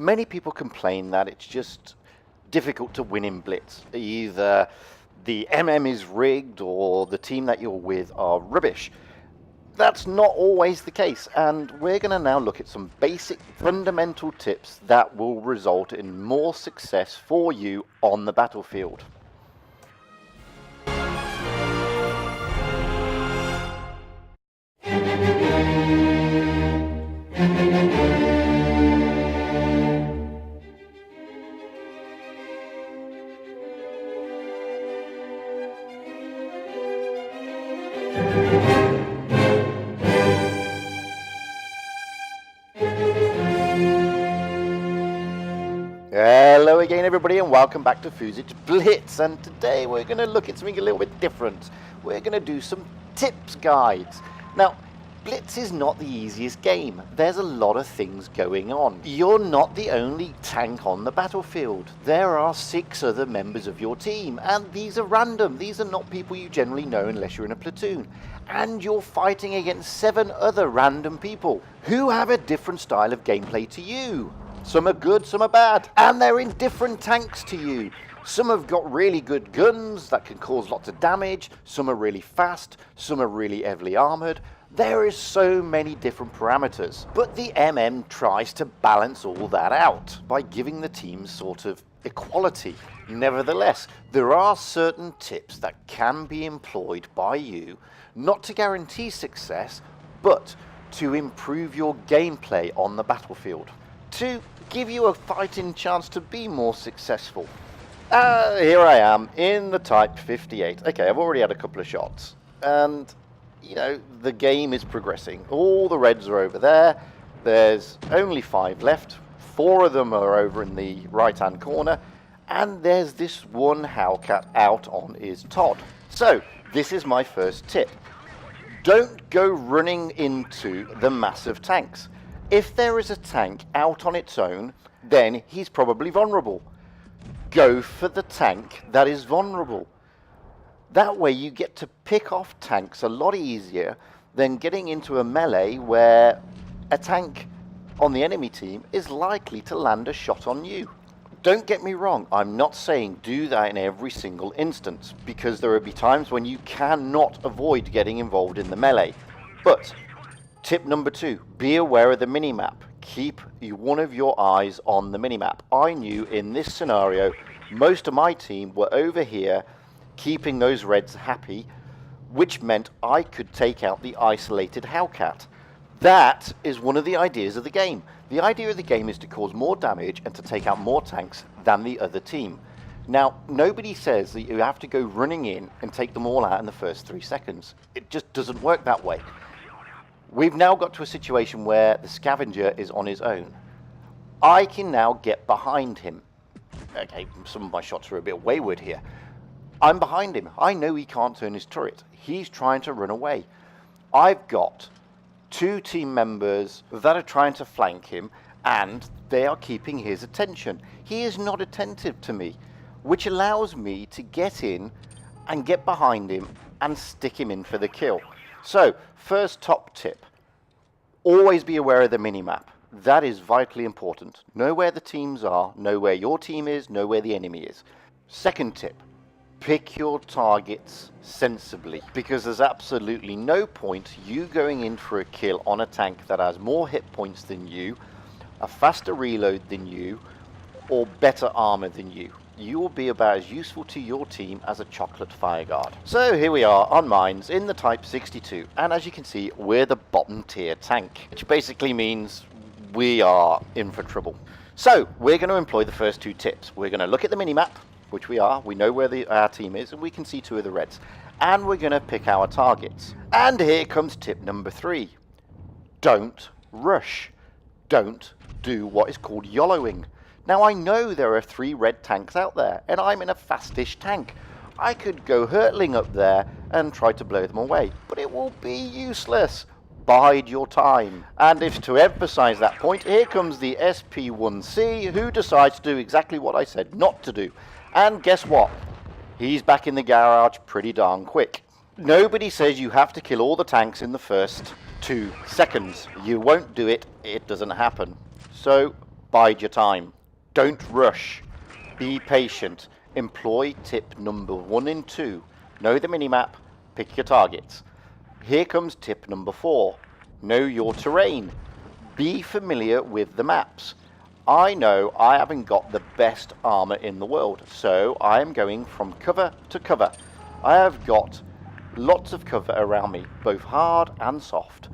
Many people complain that it's just difficult to win in Blitz. Either the MM is rigged or the team that you're with are rubbish. That's not always the case, and we're going to now look at some basic fundamental tips that will result in more success for you on the battlefield. Hello again everybody, and welcome back to Fugit Blitz, and today we're going to look at something a little bit different. We're going to do some tips guides. Now, Blitz is not the easiest game. There's a lot of things going on. You're not the only tank on the battlefield. There are 6 other members of your team, and these are random. These are not people you generally know unless you're in a platoon. And you're fighting against 7 other random people who have a different style of gameplay to you. Some are good, some are bad, and they're in different tanks to you. Some have got really good guns that can cause lots of damage, some are really fast, some are really heavily armoured. There is so many different parameters, but the MM tries to balance all that out by giving the teams sort of equality. Nevertheless, there are certain tips that can be employed by you, not to guarantee success, but to improve your gameplay on the battlefield, to give you a fighting chance to be more successful. Here I am in the Type 58. Okay, I've already had a couple of shots, and you know, the game is progressing. All the reds are over there. There's only 5 left. 4 of them are over in the right-hand corner, and there's this one Hellcat out on his Todd. So, this is my first tip. Don't go running into the massive tanks. If there is a tank out on its own, then he's probably vulnerable. Go for the tank that is vulnerable. That way you get to pick off tanks a lot easier than getting into a melee where a tank on the enemy team is likely to land a shot on you. Don't get me wrong, I'm not saying do that in every single instance, because there will be times when you cannot avoid getting involved in the melee. But tip number 2, be aware of the minimap. Keep one of your eyes on the minimap. I knew in this scenario, most of my team were over here keeping those reds happy, which meant I could take out the isolated Hellcat. That is one of the ideas of the game. The idea of the game is to cause more damage and to take out more tanks than the other team. Now, nobody says that you have to go running in and take them all out in the first 3 seconds. It just doesn't work that way. We've now got to a situation where the scavenger is on his own. I can now get behind him. Okay, some of my shots are a bit wayward here. I'm behind him. I know he can't turn his turret. He's trying to run away. I've got 2 team members that are trying to flank him, and they are keeping his attention. He is not attentive to me, which allows me to get in and get behind him and stick him in for the kill. So, first top tip, always be aware of the minimap. That is vitally important. Know where the teams are, know where your team is, know where the enemy is. Second tip, pick your targets sensibly, because there's absolutely no point you going in for a kill on a tank that has more hit points than you, a faster reload than you, or better armor than you. You will be about as useful to your team as a chocolate fireguard. So here we are on mines in the Type 62, and as you can see, we're the bottom tier tank, which basically means we are in for trouble. So we're going to employ the first 2 tips. We're going to look at the minimap, which we are. We know where our team is, and we can see 2 of the reds. And we're going to pick our targets. And here comes tip number 3. Don't rush. Don't do what is called YOLOing. Now, I know there are 3 red tanks out there, and I'm in a fastish tank. I could go hurtling up there and try to blow them away, but it will be useless. Bide your time. And if to emphasize that point, here comes the SP1C, who decides to do exactly what I said not to do. And guess what? He's back in the garage pretty darn quick. Nobody says you have to kill all the tanks in the first 2 seconds. You won't do it. It doesn't happen. So Bide your time. Don't rush. Be patient. Employ tip number 1 and 2. Know the minimap. Pick your targets. Here comes tip number 4. Know your terrain. Be familiar with the maps. I know I haven't got the best armor in the world, so I am going from cover to cover. I have got lots of cover around me, both hard and soft.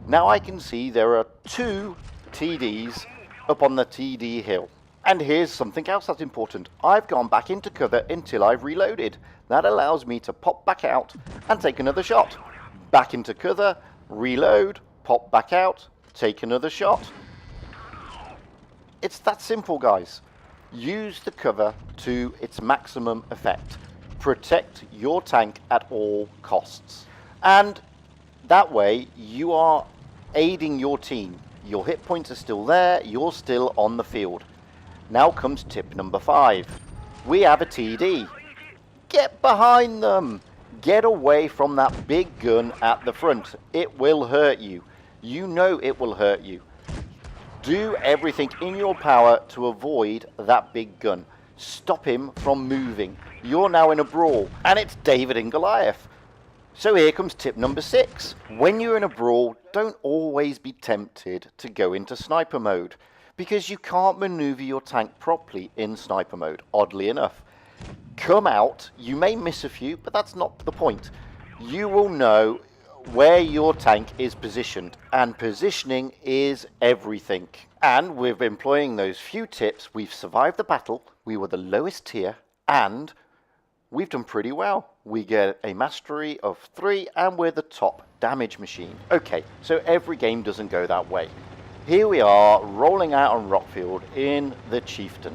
Now I can see there are 2 TDs up on the TD hill. And here's something else that's important. I've gone back into cover until I've reloaded. That allows me to pop back out and take another shot. Back into cover, reload, pop back out, take another shot. It's that simple, guys. Use the cover to its maximum effect. Protect your tank at all costs. And that way you are aiding your team. Your hit points are still there, you're still on the field. Now comes tip number 5. We have a TD. Get behind them. Get away from that big gun at the front. It will hurt you. You know it will hurt you. Do everything in your power to avoid that big gun. Stop him from moving. You're now in a brawl, and it's David and Goliath. So here comes tip number 6. When you're in a brawl, don't always be tempted to go into sniper mode, because you can't maneuver your tank properly in sniper mode, oddly enough. Come out, you may miss a few, but that's not the point. You will know where your tank is positioned, and positioning is everything. And with employing those few tips, we've survived the battle, we were the lowest tier, and we've done pretty well. We get a mastery of 3, and we're the top damage machine. Okay, so every game doesn't go that way. Here we are, rolling out on Rockfield in the Chieftain.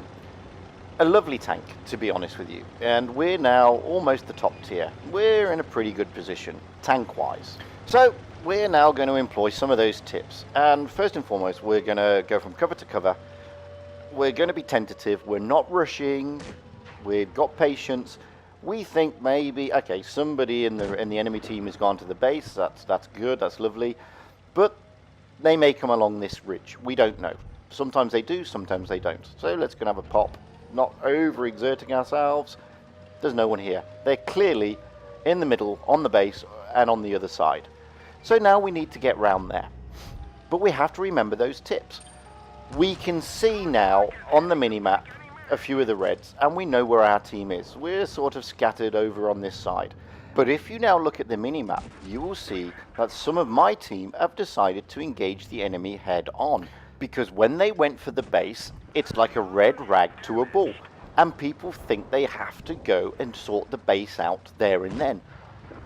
A lovely tank, to be honest with you. And we're now almost the top tier. We're in a pretty good position, tank-wise. So, we're now going to employ some of those tips. And first and foremost, we're going to go from cover to cover. We're going to be tentative. We're not rushing. We've got patience. We think maybe, okay, somebody in the enemy team has gone to the base. That's good. That's lovely. But they may come along this ridge. We don't know. Sometimes they do, sometimes they don't. So let's go and have a pop. Not overexerting ourselves. There's no one here. They're clearly in the middle, on the base, and on the other side. So now we need to get round there. But we have to remember those tips. We can see now on the minimap a few of the reds, and we know where our team is. We're sort of scattered over on this side. But if you now look at the minimap, you will see that some of my team have decided to engage the enemy head on. Because when they went for the base, it's like a red rag to a bull. And people think they have to go and sort the base out there and then.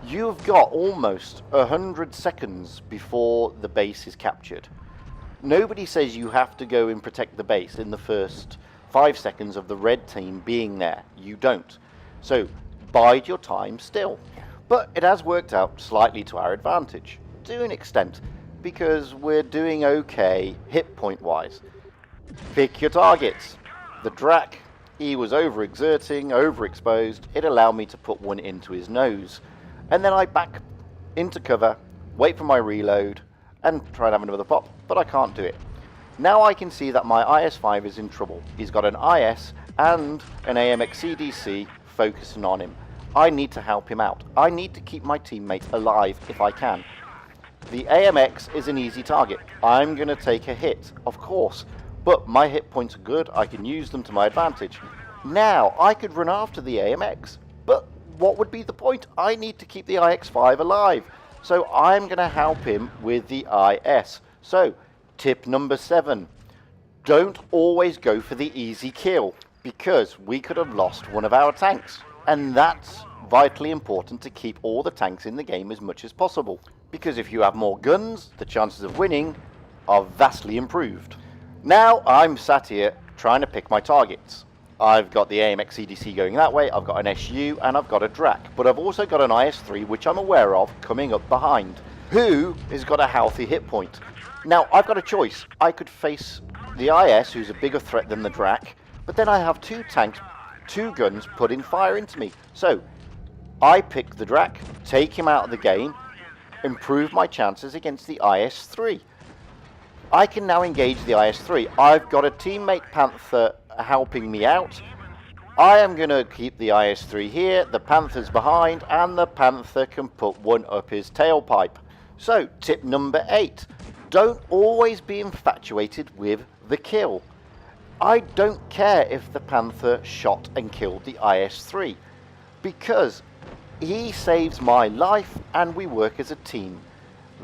You've got almost 100 seconds before the base is captured. Nobody says you have to go and protect the base in the first 5 seconds of the red team being there. You don't. So bide your time still. But it has worked out slightly to our advantage, to an extent, because we're doing okay hit point wise. Pick your targets. The Drac, he was overexerting, overexposed. It allowed me to put one into his nose. And then I back into cover, wait for my reload, and try and have another pop, but I can't do it. Now I can see that my IS-5 is in trouble. He's got an IS and an AMX CDC focusing on him. I need to help him out. I need to keep my teammate alive if I can. The AMX is an easy target. I'm going to take a hit, of course, but my hit points are good. I can use them to my advantage. Now, I could run after the AMX, but what would be the point? I need to keep the IX-5 alive. So I'm going to help him with the IS. So, tip number 7. Don't always go for the easy kill, because we could have lost one of our tanks. And that's vitally important to keep all the tanks in the game as much as possible. Because if you have more guns, the chances of winning are vastly improved. Now I'm sat here trying to pick my targets. I've got the AMX CDC going that way, I've got an SU, and I've got a Drac. But I've also got an IS-3, which I'm aware of, coming up behind, who has got a healthy hit point. Now, I've got a choice. I could face the IS, who's a bigger threat than the Drac, but then I have 2 tanks, 2 guns putting fire into me. So, I pick the Drac, take him out of the game, improve my chances against the IS-3. I can now engage the IS-3. I've got a teammate Panther helping me out. I am going to keep the IS-3 here, the Panther's behind, and the Panther can put one up his tailpipe. So, tip number 8. Don't always be infatuated with the kill. I don't care if the Panther shot and killed the IS-3, because he saves my life and we work as a team.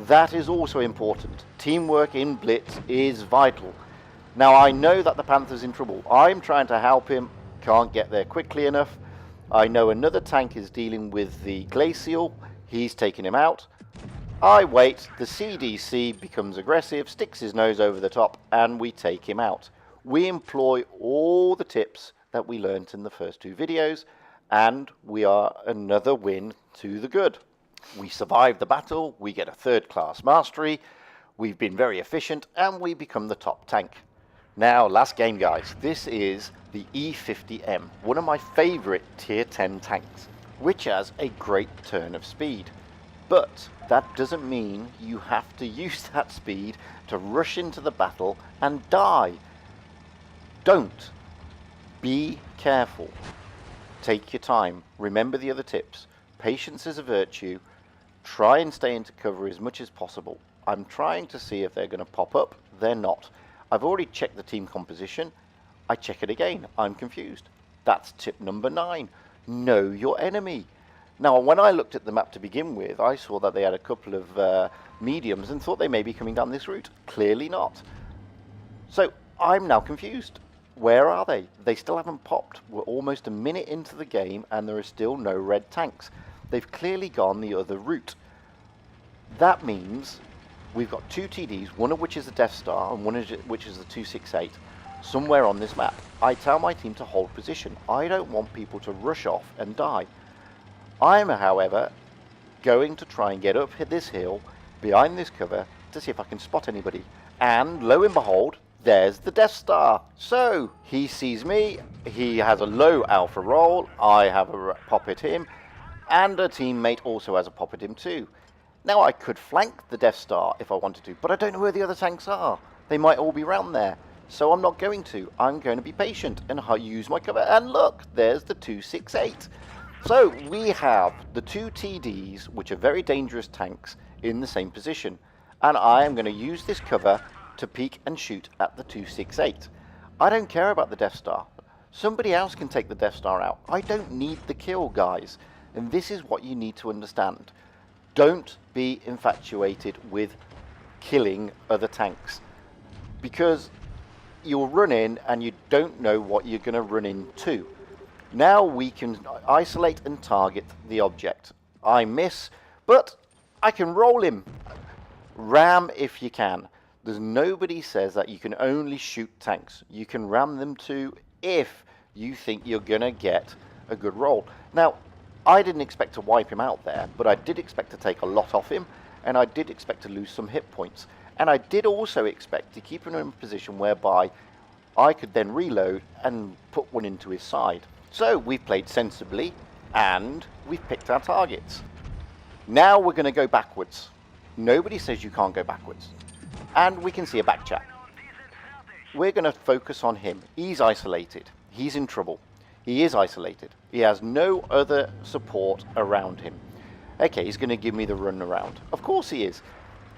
That is also important. Teamwork in Blitz is vital. Now I know that the Panther's in trouble. I'm trying to help him, can't get there quickly enough. I know another tank is dealing with the Glacial, he's taking him out. I wait, the CDC becomes aggressive, sticks his nose over the top, and we take him out. We employ all the tips that we learnt in the first 2 videos, and we are another win to the good. We survive the battle, we get a 3rd class mastery, we've been very efficient, and we become the top tank. Now, last game guys, this is the E50M, one of my favourite tier 10 tanks, which has a great turn of speed. But that doesn't mean you have to use that speed to rush into the battle and die. Don't. Be careful. Take your time. Remember the other tips. Patience is a virtue. Try and stay into cover as much as possible. I'm trying to see if they're going to pop up. They're not. I've already checked the team composition. I check it again. I'm confused. That's tip number 9. Know your enemy. Now, when I looked at the map to begin with, I saw that they had a couple of mediums and thought they may be coming down this route. Clearly not. So, I'm now confused. Where are they? They still haven't popped. We're almost a minute into the game and there are still no red tanks. They've clearly gone the other route. That means we've got 2 TDs, one of which is the Death Star and one of which is the 268, somewhere on this map. I tell my team to hold position. I don't want people to rush off and die. I'm, however, going to try and get up this hill behind this cover to see if I can spot anybody. And lo and behold, there's the Death Star. So he sees me, he has a low alpha roll, I have a pop at him, and a teammate also has a pop at him too. Now I could flank the Death Star if I wanted to, but I don't know where the other tanks are. They might all be around there. So I'm not going to. I'm going to be patient and use my cover. And look, there's the 268. So we have the 2 TDs, which are very dangerous tanks, in the same position. And I am going to use this cover to peek and shoot at the 268. I don't care about the Death Star. Somebody else can take the Death Star out. I don't need the kill, guys. And this is what you need to understand. Don't be infatuated with killing other tanks. Because you'll run in and you don't know what you're going to run into. Now we can isolate and target the object. I miss, but I can roll him. Ram if you can. There's nobody says that you can only shoot tanks. You can ram them too if you think you're going to get a good roll. Now, I didn't expect to wipe him out there, but I did expect to take a lot off him, and I did expect to lose some hit points. And I did also expect to keep him in a position whereby I could then reload and put one into his side. So we've played sensibly, and we've picked our targets. Now we're going to go backwards. Nobody says you can't go backwards. And we can see a back chat. We're going to focus on him. He's isolated. He's in trouble. He is isolated. He has no other support around him. Okay, he's going to give me the run around. Of course he is.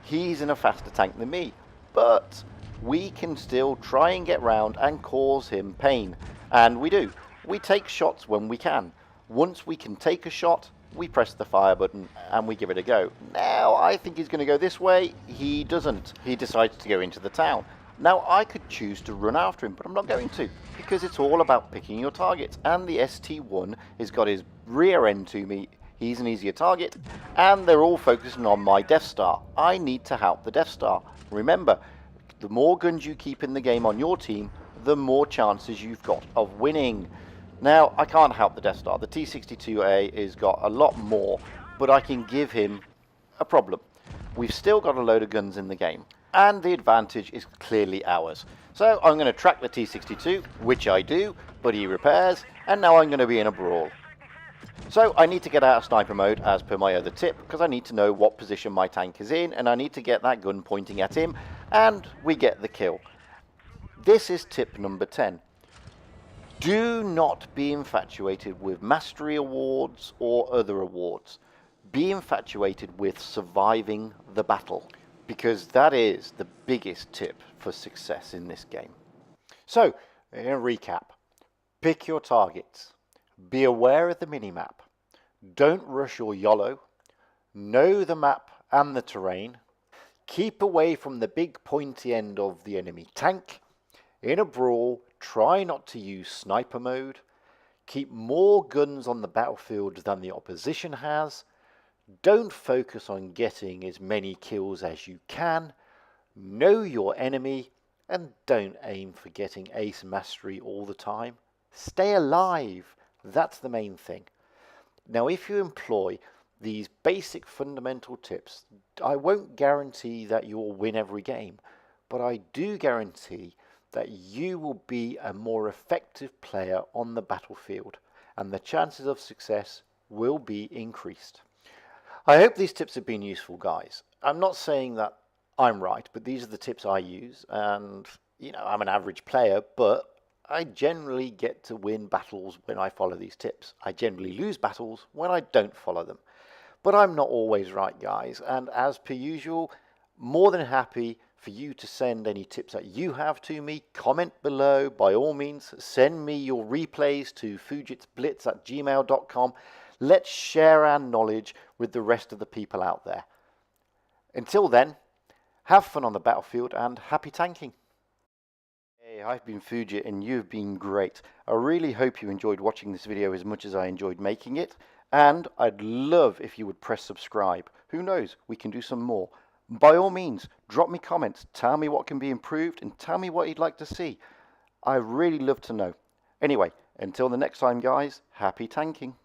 He's in a faster tank than me. But we can still try and get round and cause him pain. And we do. We take shots when we can. Once we can take a shot, we press the fire button and we give it a go. Now, I think he's going to go this way. He doesn't. He decides to go into the town. Now, I could choose to run after him, but I'm not going to, because it's all about picking your targets. And the ST1 has got his rear end to me. He's an easier target, and they're all focusing on my Death Star. I need to help the Death Star. Remember, the more guns you keep in the game on your team, the more chances you've got of winning. Now, I can't help the Death Star. The T-62A has got a lot more, but I can give him a problem. We've still got a load of guns in the game, and the advantage is clearly ours. So I'm going to track the T-62, which I do, but he repairs, and now I'm going to be in a brawl. So I need to get out of sniper mode as per my other tip, because I need to know what position my tank is in, and I need to get that gun pointing at him, and we get the kill. This is tip number 10. Do not be infatuated with mastery awards or other awards. Be infatuated with surviving the battle, because that is the biggest tip for success in this game. So, in a recap, pick your targets. Be aware of the minimap. Don't rush or YOLO. Know the map and the terrain. Keep away from the big pointy end of the enemy tank. In a brawl, try not to use sniper mode. Keep more guns on the battlefield than the opposition has. Don't focus on getting as many kills as you can. Know your enemy, and don't aim for getting ace mastery all the time. Stay alive. That's the main thing. Now, if you employ these basic fundamental tips, I won't guarantee that you'll win every game, but I do guarantee that you will be a more effective player on the battlefield, and the chances of success will be increased. I hope these tips have been useful, guys. I'm not saying that I'm right, but these are the tips I use, and, I'm an average player, but I generally get to win battles when I follow these tips. I generally lose battles when I don't follow them. But I'm not always right, guys, and as per usual, more than happy for you to send any tips that you have to me. Comment below, by all means. Send me your replays to fugitsblitz@gmail.com. Let's share our knowledge with the rest of the people out there. Until then, have fun on the battlefield and happy tanking. Hey, I've been Fugit and you've been great. I really hope you enjoyed watching this video as much as I enjoyed making it. And I'd love if you would press subscribe. Who knows, we can do some more. By all means, drop me comments, tell me what can be improved, and tell me what you'd like to see. I really love to know. Anyway, until the next time, guys, happy tanking.